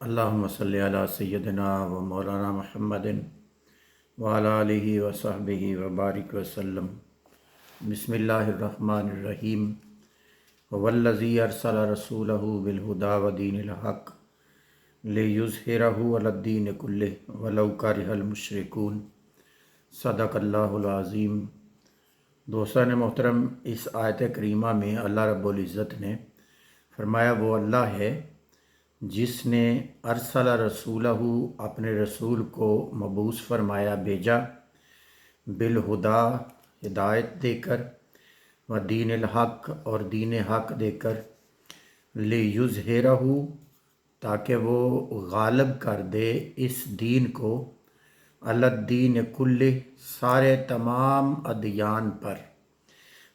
اللہم صلی علی سیدنا و مولانا محمد وعلی آلہ و صحبہ وبارک وسلم۔ بسم اللہ الرحمن الرحیم۔ والذی ارسل رسولہ بالہدی ودین الحق لیظہرہ علی الدین کلہ ولو کرہ المشرکون۔ صدق اللہ العظیم۔ دوستان محترم، اس آیت کریمہ میں اللہ رب العزت نے فرمایا وہ اللہ ہے جس نے ارسل رسولہ اپنے رسول کو مبعوث فرمایا، بھیجا، بالہدا ہدایت دے کر، و دین الحق اور دین حق دے کر، لیظہرہ تاکہ وہ غالب کر دے اس دین کو، علی الدین کلہ سارے تمام ادیان پر،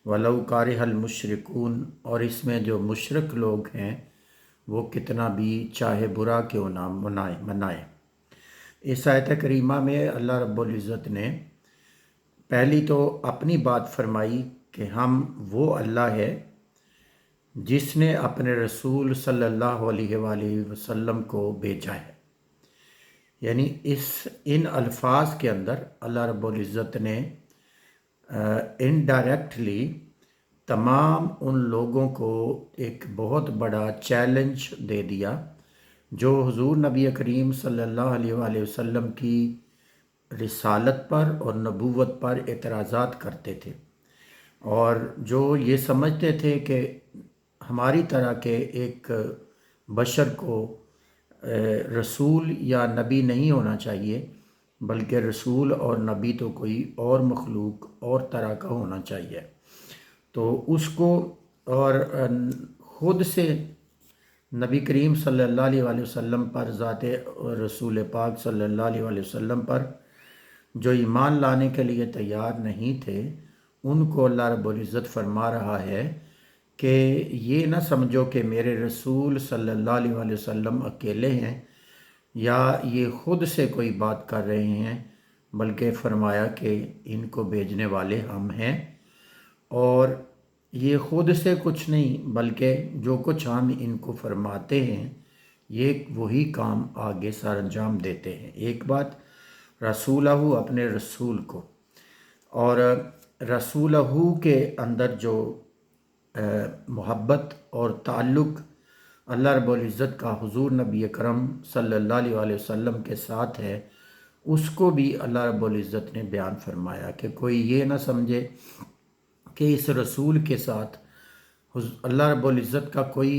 ولو کرہ المشرکون اور اس میں جو مشرک لوگ ہیں وہ کتنا بھی چاہے برا کیوں نہ منائے۔ اس آیت کریمہ میں اللہ رب العزت نے پہلی تو اپنی بات فرمائی کہ ہم وہ اللہ ہے جس نے اپنے رسول صلی اللہ علیہ وآلہ وسلم کو بھیجا ہے، یعنی ان الفاظ کے اندر اللہ رب العزت نے انڈائریکٹلی تمام ان لوگوں کو ایک بہت بڑا چیلنج دے دیا جو حضور نبی کریم صلی اللہ علیہ وآلہ وسلم کی رسالت پر اور نبوت پر اعتراضات کرتے تھے، اور جو یہ سمجھتے تھے کہ ہماری طرح کے ایک بشر کو رسول یا نبی نہیں ہونا چاہیے، بلکہ رسول اور نبی تو کوئی اور مخلوق اور طرح کا ہونا چاہیے، تو اس کو اور خود سے نبی کریم صلی اللہ علیہ وآلہ وسلم پر، ذات رسول پاک صلی اللہ علیہ وآلہ وسلم پر جو ایمان لانے کے لیے تیار نہیں تھے، ان کو اللہ رب العزت فرما رہا ہے کہ یہ نہ سمجھو کہ میرے رسول صلی اللہ علیہ وآلہ وسلم اکیلے ہیں یا یہ خود سے کوئی بات کر رہے ہیں، بلکہ فرمایا کہ ان کو بھیجنے والے ہم ہیں، اور یہ خود سے کچھ نہیں بلکہ جو کچھ ہم ان کو فرماتے ہیں یہ وہی کام آگے سر انجام دیتے ہیں۔ ایک بات رسولہ اپنے رسول کو، اور رسولہ کے اندر جو محبت اور تعلق اللہ رب العزت کا حضور نبی اکرم صلی اللہ علیہ وآلہ وسلم کے ساتھ ہے، اس کو بھی اللہ رب العزت نے بیان فرمایا کہ کوئی یہ نہ سمجھے کہ اس رسول کے ساتھ اللہ رب العزت کا کوئی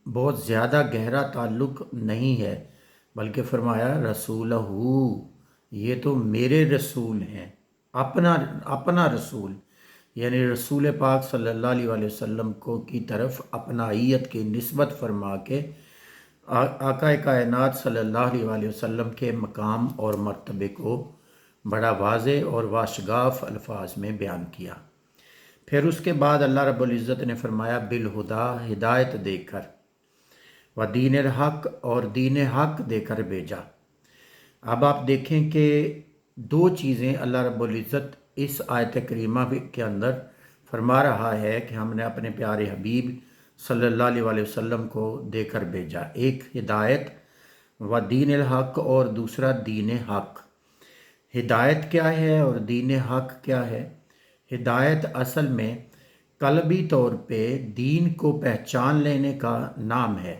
بہت زیادہ گہرا تعلق نہیں ہے، بلکہ فرمایا رسولہ، یہ تو میرے رسول ہیں، اپنا رسول، یعنی رسول پاک صلی اللہ علیہ وآلہ وسلم کو کی طرف اپنائیت کی نسبت فرما کے آقا کائنات صلی اللہ علیہ وآلہ وسلم کے مقام اور مرتبے کو بڑا واضح اور واشگاف الفاظ میں بیان کیا۔ پھر اس کے بعد اللہ رب العزت نے فرمایا بالہدا ہدایت دے کر، و دین الحق اور دین حق دے کر بھیجا۔ اب آپ دیکھیں کہ دو چیزیں اللہ رب العزت اس آیت کریمہ کے اندر فرما رہا ہے کہ ہم نے اپنے پیارے حبیب صلی اللہ علیہ وآلہ وسلم کو دے کر بھیجا، ایک ہدایت و دین الحق اور دوسرا دین حق۔ ہدایت کیا ہے اور دین حق کیا ہے؟ ہدایت اصل میں قلبی طور پہ دین کو پہچان لینے کا نام ہے،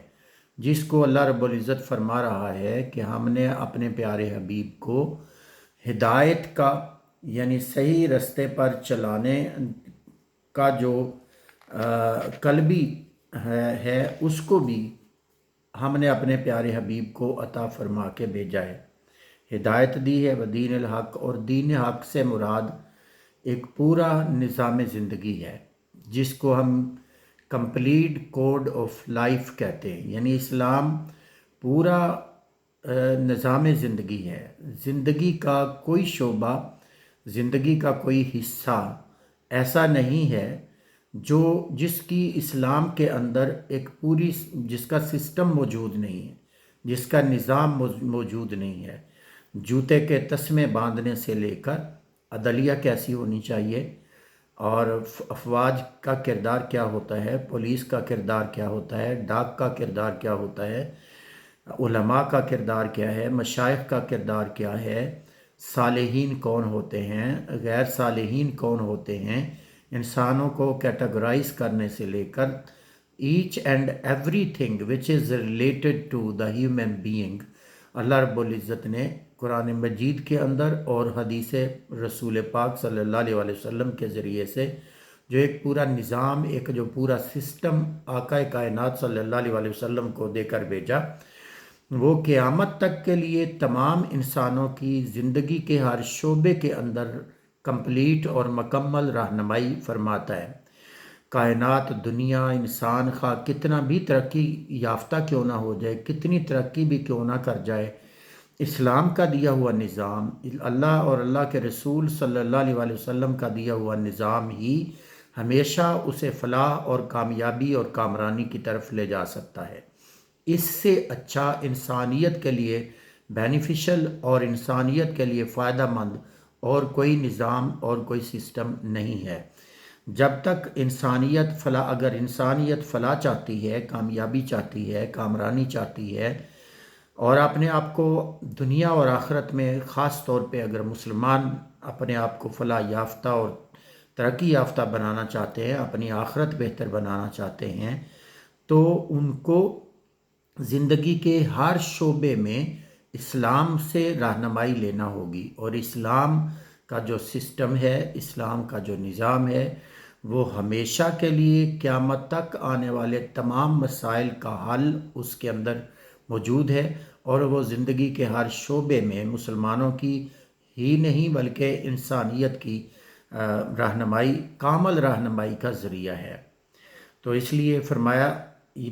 جس کو اللہ رب العزت فرما رہا ہے کہ ہم نے اپنے پیارے حبیب کو ہدایت کا، یعنی صحیح رستے پر چلانے کا جو قلبی ہے اس کو بھی ہم نے اپنے پیارے حبیب کو عطا فرما کے بھیجا ہے، ہدایت دی ہے و دین الحق، اور دین حق سے مراد ایک پورا نظام زندگی ہے جس کو ہم کمپلیٹ کوڈ آف لائف کہتے ہیں، یعنی اسلام پورا نظام زندگی ہے، زندگی کا کوئی شعبہ، زندگی کا کوئی حصہ ایسا نہیں ہے جس کی اسلام کے اندر ایک پوری، جس کا سسٹم موجود نہیں ہے، جس کا نظام موجود نہیں ہے۔ جوتے کے تسمے باندھنے سے لے کر عدلیہ کیسی ہونی چاہیے، اور افواج کا کردار کیا ہوتا ہے، پولیس کا کردار کیا ہوتا ہے، ڈاک کا کردار کیا ہوتا ہے، علماء کا کردار کیا ہے، مشائخ کا کردار کیا ہے، صالحین کون ہوتے ہیں، غیر صالحین کون ہوتے ہیں، انسانوں کو کیٹیگرائز کرنے سے لے کر each and everything which is related to the human being اللہ رب العزت نے قرآن مجید کے اندر اور حدیث رسول پاک صلی اللہ علیہ وسلم کے ذریعے سے جو ایک پورا نظام، ایک جو پورا سسٹم آقا کائنات صلی اللہ علیہ وسلم کو دے کر بھیجا، وہ قیامت تک کے لیے تمام انسانوں کی زندگی کے ہر شعبے کے اندر کمپلیٹ اور مکمل رہنمائی فرماتا ہے۔ کائنات، دنیا، انسان خواہ کتنا بھی ترقی یافتہ کیوں نہ ہو جائے، کتنی ترقی بھی کیوں نہ کر جائے، اسلام کا دیا ہوا نظام، اللہ اور اللہ کے رسول صلی اللہ علیہ وسلم کا دیا ہوا نظام ہی ہمیشہ اسے فلاح اور کامیابی اور کامرانی کی طرف لے جا سکتا ہے۔ اس سے اچھا انسانیت کے لیے بینیفیشل اور انسانیت کے لیے فائدہ مند اور کوئی نظام اور کوئی سسٹم نہیں ہے۔ جب تک اگر انسانیت فلاح چاہتی ہے، کامیابی چاہتی ہے، کامرانی چاہتی ہے، اور اپنے آپ کو دنیا اور آخرت میں خاص طور پہ اگر مسلمان اپنے آپ کو فلاح یافتہ اور ترقی یافتہ بنانا چاہتے ہیں، اپنی آخرت بہتر بنانا چاہتے ہیں، تو ان کو زندگی کے ہر شعبے میں اسلام سے رہنمائی لینا ہوگی، اور اسلام کا جو سسٹم ہے، اسلام کا جو نظام ہے، وہ ہمیشہ کے لیے قیامت تک آنے والے تمام مسائل کا حل اس کے اندر موجود ہے، اور وہ زندگی کے ہر شعبے میں مسلمانوں کی ہی نہیں بلکہ انسانیت کی رہنمائی، کامل رہنمائی کا ذریعہ ہے۔ تو اس لیے فرمایا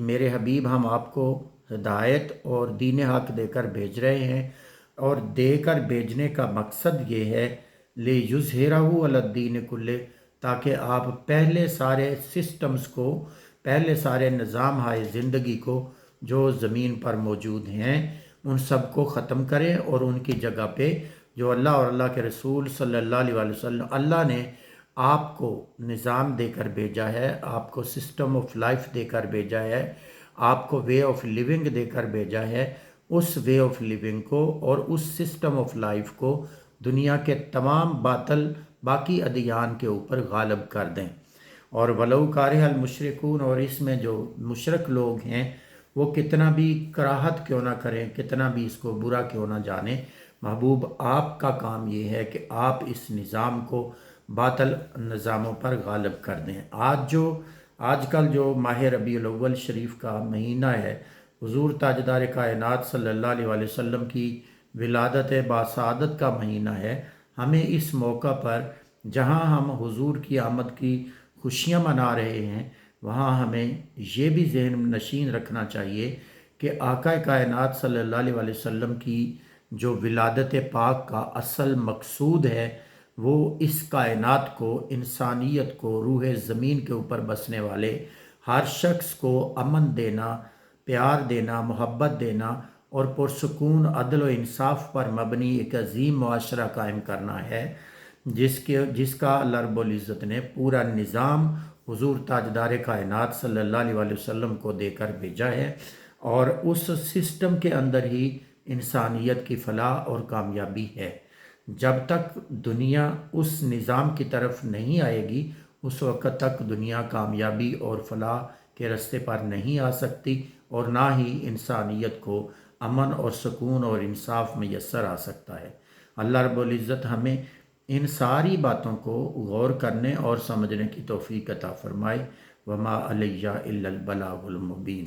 میرے حبیب ہم آپ کو ہدایت اور دین حق دے کر بھیج رہے ہیں، اور دے کر بھیجنے کا مقصد یہ ہے لِیُظْہِرَہُ عَلَى الدِّینِ کُلِّہ، تاکہ آپ پہلے سارے سسٹمز کو، پہلے سارے نظام ہائے زندگی کو جو زمین پر موجود ہیں ان سب کو ختم کریں، اور ان کی جگہ پہ جو اللہ اور اللہ کے رسول صلی اللہ علیہ وسلم، اللہ نے آپ کو نظام دے کر بھیجا ہے، آپ کو سسٹم آف لائف دے کر بھیجا ہے، آپ کو وے آف لیونگ دے کر بھیجا ہے، اس وے آف لیونگ کو اور اس سسٹم آف لائف کو دنیا کے تمام باقی ادیان کے اوپر غالب کر دیں۔ اور وَلَوْ كَرِهَ الْمُشْرِكُونَ، اور اس میں جو مشرک لوگ ہیں وہ کتنا بھی کراہت کیوں نہ کریں، کتنا بھی اس کو برا کیوں نہ جانیں، محبوب آپ کا کام یہ ہے کہ آپ اس نظام کو باطل نظاموں پر غالب کر دیں۔ آج کل جو ماہ ربیع الاول شریف کا مہینہ ہے، حضور تاجدار کائنات صلی اللہ علیہ وسلم کی ولادت باسعادت کا مہینہ ہے، ہمیں اس موقع پر جہاں ہم حضور کی آمد کی خوشیاں منا رہے ہیں، وہاں ہمیں یہ بھی ذہن نشین رکھنا چاہیے کہ آقا کائنات صلی اللہ علیہ وسلم کی جو ولادت پاک کا اصل مقصود ہے، وہ اس کائنات کو، انسانیت کو، روح زمین کے اوپر بسنے والے ہر شخص کو امن دینا، پیار دینا، محبت دینا، اور پرسکون عدل و انصاف پر مبنی ایک عظیم معاشرہ قائم کرنا ہے، جس کا اللہ رب العزت نے پورا نظام حضور تاجدار کائنات صلی اللہ علیہ وسلم کو دے کر بھیجا ہے، اور اس سسٹم کے اندر ہی انسانیت کی فلاح اور کامیابی ہے۔ جب تک دنیا اس نظام کی طرف نہیں آئے گی، اس وقت تک دنیا کامیابی اور فلاح کے راستے پر نہیں آ سکتی، اور نہ ہی انسانیت کو امن اور سکون اور انصاف میسر آ سکتا ہے۔ اللہ رب العزت ہمیں ان ساری باتوں کو غور کرنے اور سمجھنے کی توفیق عطا فرمائے۔ وما علیہ الا البلاغ المبین۔